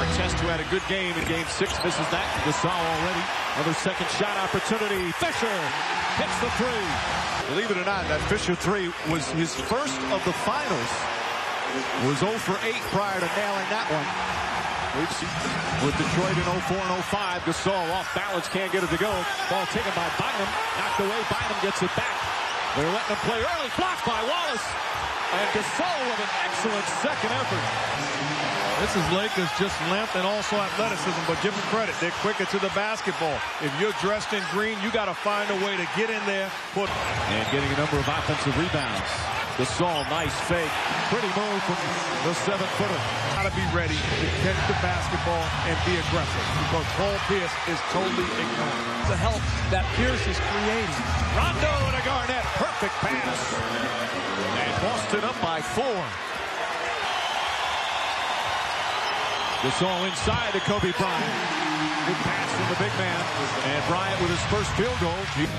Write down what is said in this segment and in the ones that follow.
Artest, who had a good game in Game 6, misses that. Gasol already. Another second shot opportunity. Fisher hits the three. Believe it or not, that Fisher three was his first of the finals. Was 0 for 8 prior to nailing that one. We've seen with Detroit in 04 and 05. Gasol off balance, can't get it to go. Ball taken by Bynum. Knocked away. Bynum gets it back. They're letting him play early. Blocked by Wallace. And Gasol with an excellent second effort. This is Lakers just length and also athleticism, but give them credit. They're quicker to the basketball. If you're dressed in green, you got to find a way to get in there. And getting a number of offensive rebounds. Gasol, nice fake. Pretty move from the 7-footer. Got to be ready to catch the basketball and be aggressive because Paul Pierce is totally ignoring the help that Pierce is creating. Rondo to Garnett. Perfect pass. And Boston up by 4. Gasol inside to Kobe Bryant. Good pass from the big man. And Bryant with his first field goal.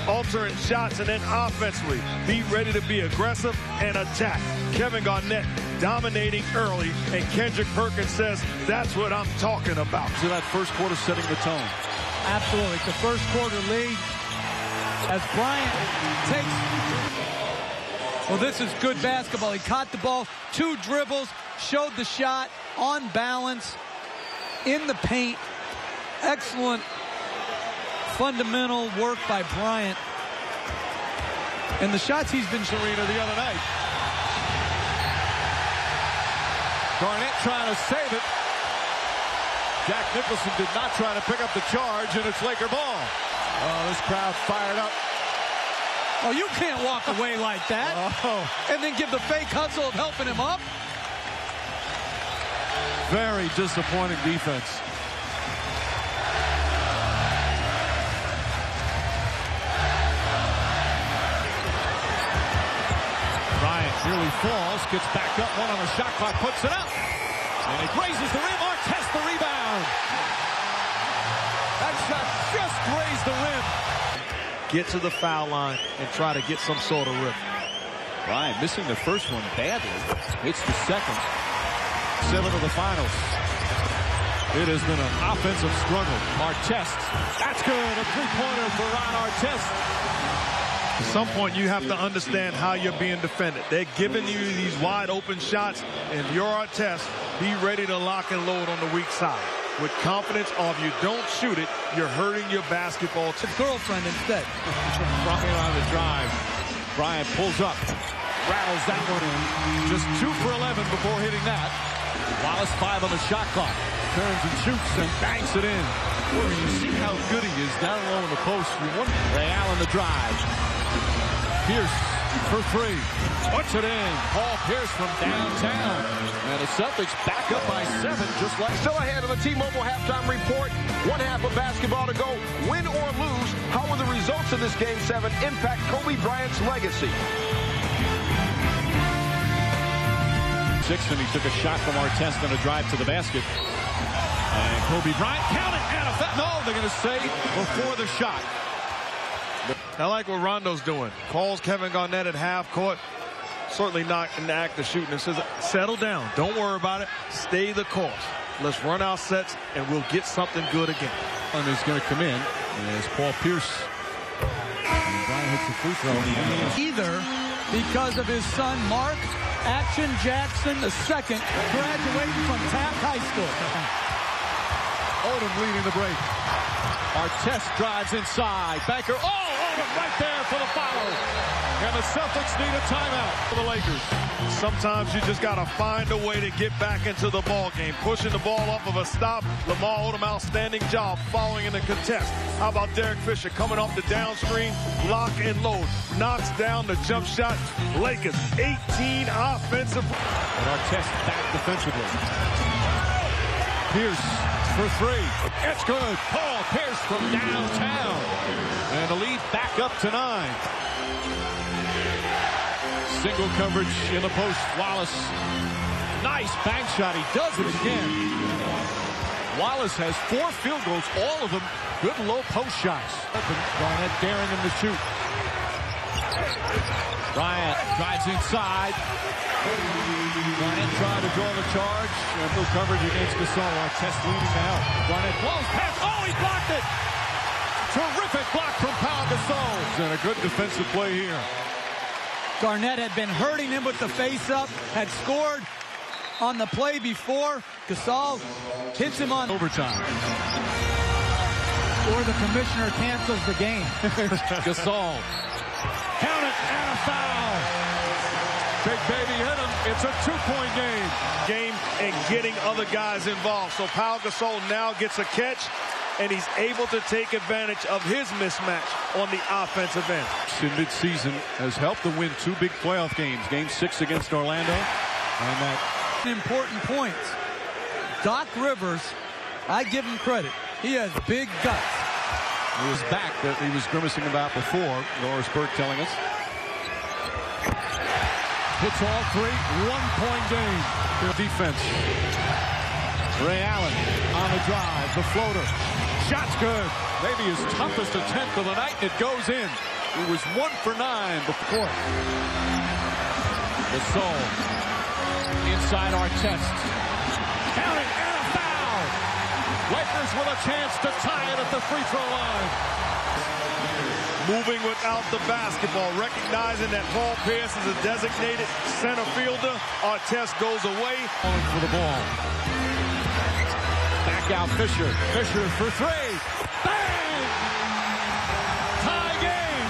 Altering shots and then offensively. Be ready to be aggressive and attack. Kevin Garnett dominating early. And Kendrick Perkins says, that's what I'm talking about. So that first quarter setting the tone. Absolutely. The first quarter lead as Bryant takes. Well, this is good basketball. He caught the ball, 2 dribbles, showed the shot, on balance, in the paint. Excellent fundamental work by Bryant. And the shots he's been Serena the other night. Garnett trying to save it. Jack Nicholson did not try to pick up the charge, and it's Laker ball. Oh, this crowd fired up. Oh, you can't walk away like that. Oh. And then give the fake hustle of helping him up. Very disappointing defense. Bryant nearly falls, gets back up, one on the shot clock, puts it up. And it grazes the rim. Artest the rebound. That shot just grazed the rim. Get to the foul line and try to get some sort of rip. Bryant missing the first one badly. Hits the second. 7 of the finals. It has been an offensive struggle. Artest. That's good. A three-pointer for Ron Artest. At some point, you have to understand how you're being defended. They're giving you these wide-open shots, and if you're Artest, be ready to lock and load on the weak side. With confidence, or if you don't shoot it, you're hurting your basketball. Girlfriend instead. Bryant on the drive. Bryant pulls up. Rattles that one in. Just 2 for 11 before hitting that. Wallace 5 on the shot clock. Turns and shoots and banks it in. Boy, you see how good he is down low in the post. Ray Allen the drive. Pierce for 3. Puts it in. Paul Pierce from downtown. And the Celtics back up by 7, just like. Still ahead of the T-Mobile halftime report. 1 half of basketball to go. Win or lose, how will the results of this Game 7 impact Kobe Bryant's legacy? 6, and he took a shot from Artest on a drive to the basket. And Kobe Bryant, count it, and a foul. No, they're going to say before the shot. I like what Rondo's doing. Calls Kevin Garnett at half court. Certainly not in the act of shooting. It says, settle down. Don't worry about it. Stay the course. Let's run our sets, and we'll get something good again. And is going to come in as Paul Pierce. And Bryant hits the free throw. Either because of his son, Mark Action Jackson II, graduating from Taft High School. Odom leading the break. Artest drives inside. Banker. Oh, Odom right there for the foul. And the Celtics need a timeout for the Lakers. Sometimes you just got to find a way to get back into the ball game. Pushing the ball off of a stop. Lamar Odom, outstanding job following in the contest. How about Derek Fisher coming off the down screen, lock and load, knocks down the jump shot. Lakers 18 offensive. And Artest back defensively. Pierce for 3. It's good. Paul Pierce from downtown. And the lead back up to 9. Single coverage in the post. Wallace. Nice bank shot. He does it again. Wallace has 4 field goals, all of them good low post shots. Garnett daring him to shoot. Bryant drives inside. Garnett tried to draw the charge. Full coverage against Gasol. Artest leading the help. Garnett blows past. Oh, he blocked it! Terrific block from Pau Gasol. And a good defensive play here. Garnett had been hurting him with the face-up, had scored on the play before. Gasol hits him on overtime. Or the commissioner cancels the game. Gasol. Count it, and a foul. Big Baby hit him. It's a two-point game. And getting other guys involved. So Pau Gasol now gets a catch, and he's able to take advantage of his mismatch on the offensive end. In midseason has helped them win two big playoff games. Game 6 against Orlando. And that important points. Doc Rivers, I give him credit. He has big guts. He was back that he was grimacing about before, Norris Burke telling us. Hits all three, one-point game. Defense. Ray Allen on the drive, the floater. Shot's good. Maybe his toughest attempt of the night, and it goes in. He was 1 for 9 before. Gasol inside Artest. Count it, and a foul. Lakers with a chance to tie it at the free throw line. Moving without the basketball, recognizing that Paul Pierce is a designated center fielder. Artest goes away. Calling for the ball. Back out Fisher. Fisher for three. Bang! Tie game.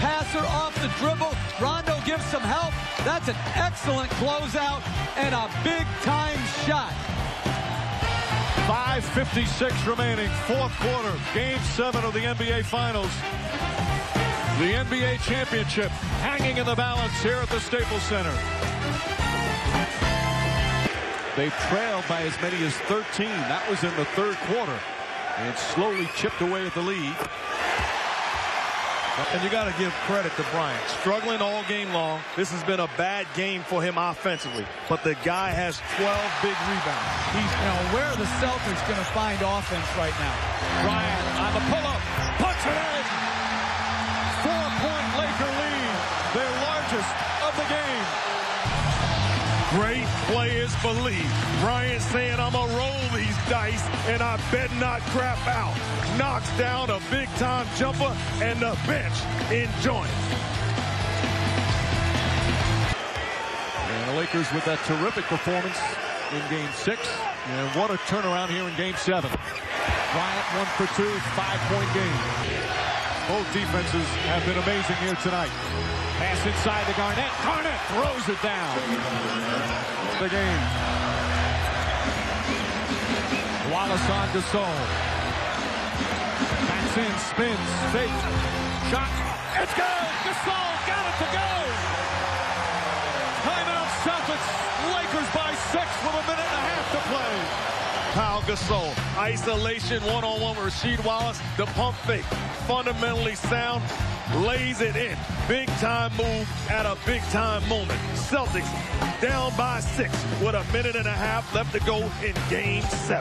Passer off the dribble. Rondo gives some help. That's an excellent closeout and a big-time shot. 5:56 remaining, fourth quarter, Game 7 of the NBA Finals. The NBA Championship hanging in the balance here at the Staples Center. They trailed by as many as 13. That was in the third quarter, and slowly chipped away at the lead. And you got to give credit to Bryant. Struggling all game long. This has been a bad game for him offensively. But the guy has 12 big rebounds. He's, where are the Celtics going to find offense right now? Bryant on the pull-up. Puts it in. 4-point Laker lead. Their largest of the game. Great players believe. Bryant saying, I'm going to roll these dice, and I bet not crap out. Knocks down a big-time jumper, and the bench enjoying it. And the Lakers with that terrific performance in Game 6. And what a turnaround here in Game 7. Bryant 1 for 2, 5-point game. Both defenses have been amazing here tonight. Pass inside to Garnett. Garnett throws it down. The game. Wallace on Gasol. Backs in, spins, fake. Shot. It's good. Gasol got it to go. Timeout Celtics. Lakers by 6 with a minute and a half to play. Pau Gasol, isolation, one-on-one with Rasheed Wallace. The pump fake, fundamentally sound, lays it in. Big-time move at a big-time moment. Celtics down by 6 with a minute and a half left to go in Game 7.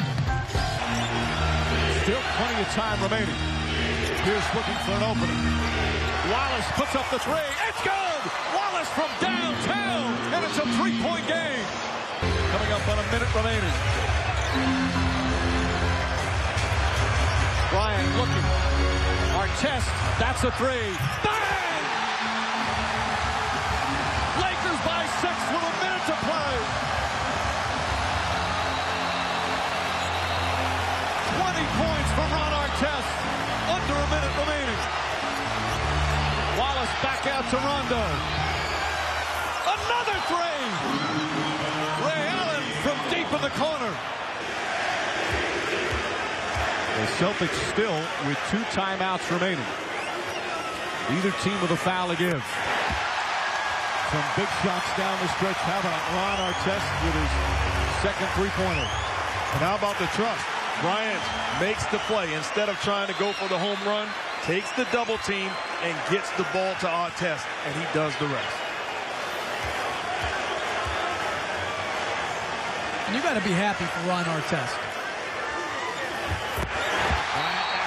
Still plenty of time remaining. Pierce looking for an opening. Wallace puts up the three. It's good! Wallace from downtown, and it's a 3-point game. Coming up on a minute remaining. Bryant looking. Artest, that's a three. Bang! Lakers by 6 with a minute to play. 20 points for Ron Artest. Under a minute remaining. Wallace back out to Rondo. Another three. Ray Allen from deep in the corner. The Celtics still with 2 timeouts remaining. Either team with a foul to give. Some big shots down the stretch. How about Ron Artest with his second three-pointer? And how about the trust? Bryant makes the play. Instead of trying to go for the home run, takes the double team and gets the ball to Artest, and he does the rest. And you got to be happy for Ron Artest.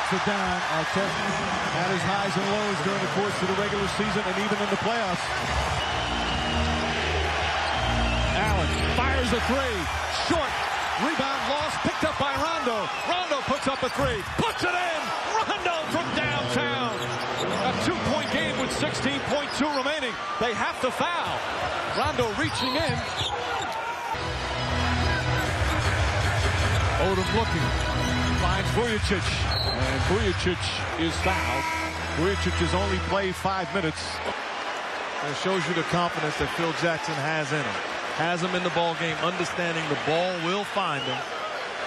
Shuts it down. Artest had his highs and lows during the course of the regular season and even in the playoffs. Allen fires a three. Short. Rebound lost. Picked up by Rondo. Rondo puts up a three. Puts it in. Rondo from downtown. A 2-point game with 16.2 remaining. They have to foul. Rondo reaching in. Odom looking. Finds Vujicic. And Vujicic is fouled. Vujicic has only played 5 minutes. It shows you the confidence that Phil Jackson has in him. Has him in the ball game, understanding the ball will find him.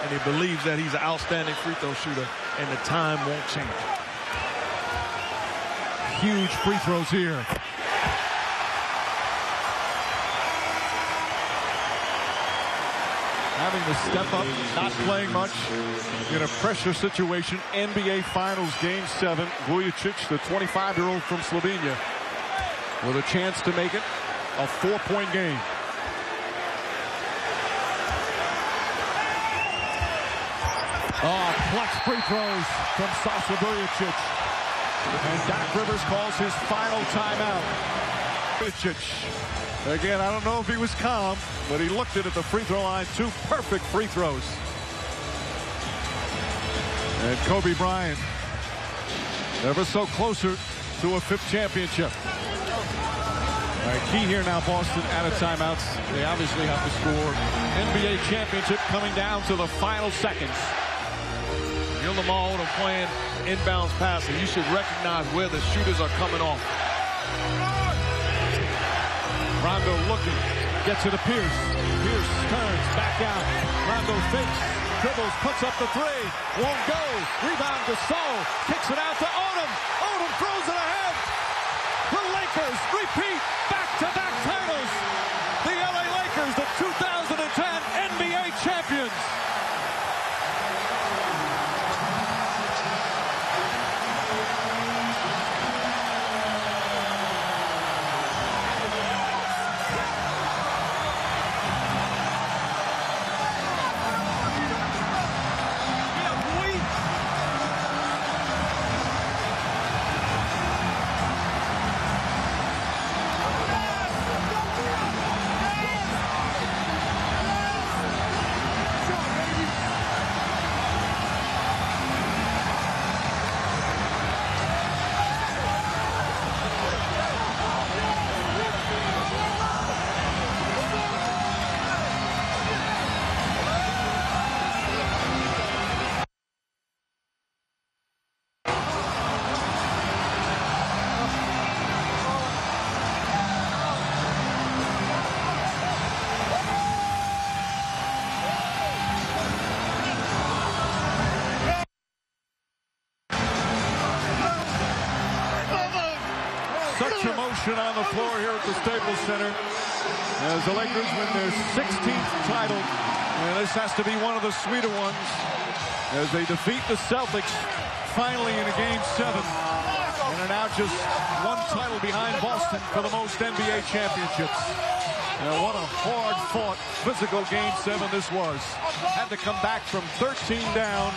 And he believes that he's an outstanding free throw shooter, and the time won't change. Huge free throws here. Having to step up, not playing much in a pressure situation. NBA Finals Game 7. Vujicic, the 25-year-old from Slovenia, with a chance to make it a 4-point game. Clutch free throws from Sasha Vujicic. And Doc Rivers calls his final timeout. Vujicic. Again, I don't know if he was calm, but he looked at the free throw line. 2 perfect free throws. And Kobe Bryant, ever so closer to a 5th championship. All right, key here now, Boston out of timeouts. They obviously have to score. NBA championship coming down to the final seconds. You're Lamar Odom playing inbounds passing. You should recognize where the shooters are coming off. Rondo looking, gets it to Pierce. Pierce turns, back out. Rondo fakes, dribbles, puts up the three. Won't go. Rebound to Gasol. Kicks it out to Odom. Odom throws it ahead. The Lakers repeat back-to-back titles. The LA Lakers, the 2010 NBA champions. Such emotion on the floor here at the Staples Center as the Lakers win their 16th title. And this has to be one of the sweeter ones as they defeat the Celtics finally in a Game 7. And are now just 1 title behind Boston for the most NBA championships. And what a hard-fought, physical Game 7 this was. Had to come back from 13 down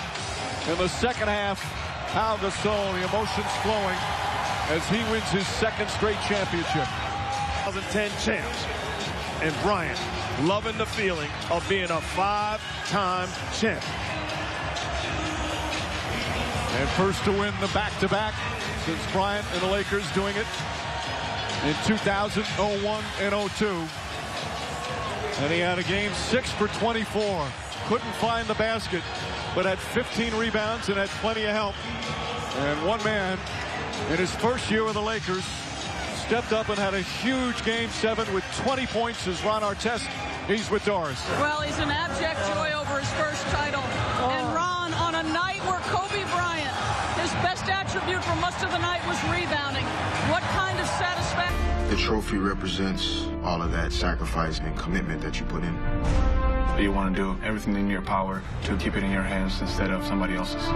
in the second half. Pau Gasol, the emotions flowing as he wins his 2nd straight championship. 2010 champs. And Bryant loving the feeling of being a 5-time champ. And first to win the back-to-back since Bryant and the Lakers doing it in 2000, 01, and 02. And he had a Game 6 for 24. Couldn't find the basket, but had 15 rebounds and had plenty of help. And one man in his first year with the Lakers stepped up and had a huge Game 7 with 20 points as Ron Artest. He's with Doris. Well, he's an abject joy over his first title. And Ron, on a night where Kobe Bryant, his best attribute for most of the night was rebounding. What kind of satisfaction? The trophy represents all of that sacrifice and commitment that you put in. You want to do everything in your power to keep it in your hands instead of somebody else's.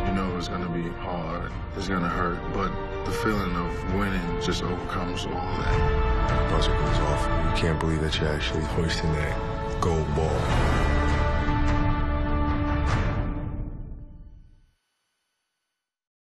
You know it's going to be hard, it's going to hurt, but the feeling of winning just overcomes all that. The buzzer goes off, and you can't believe that you're actually hoisting that gold ball.